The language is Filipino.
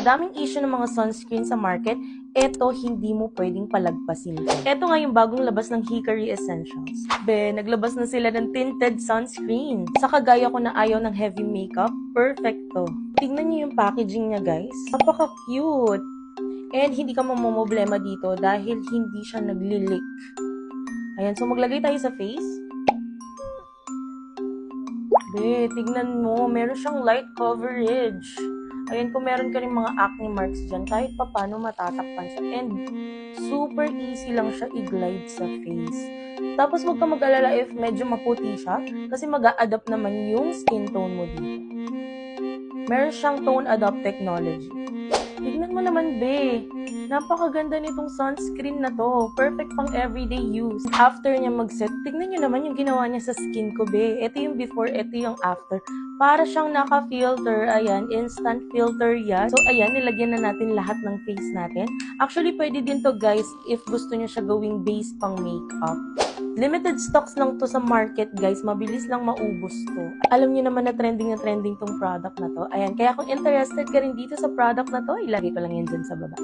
Daming issue ng mga sunscreen sa market, eto hindi mo pwedeng palagpasin. Eto nga yung bagong labas ng Hickory Essentials. Naglabas na sila ng tinted sunscreen. Sa kagaya ko na ayaw ng heavy makeup, perfect to. Tingnan niyo yung packaging niya guys. Napaka-cute. And hindi ka mamomblema dito dahil hindi siya nagli-leak. Ayan, so maglagay tayo sa face. Tignan mo, meron siyang light coverage. Ayan, kung meron ka rin mga acne marks dyan, kahit pa paano matatakpan siya. And super easy lang siya i-glide sa face. Tapos huwag ka mag-alala if medyo maputi siya, kasi mag-a-adapt naman yung skin tone mo dito. Meron siyang tone adapt technology. Tignan mo naman, napakaganda nitong sunscreen na to. Perfect pang everyday use. After niya mag-set, tignan niyo naman yung ginawa niya sa skin ko, Ito yung before, ito yung after. Para siyang naka-filter. Ayan, instant filter yan. So, ayan, nilagyan na natin lahat ng face natin. Actually, pwede din to, guys, if gusto niyo siya gawing base pang makeup. Limited stocks lang to sa market, guys. Mabilis lang maubos to. Alam niyo naman na trending tong product na to. Ayan, kaya kung interested ka rin dito sa product na to, ilagay ko lang yan dyan sa baba.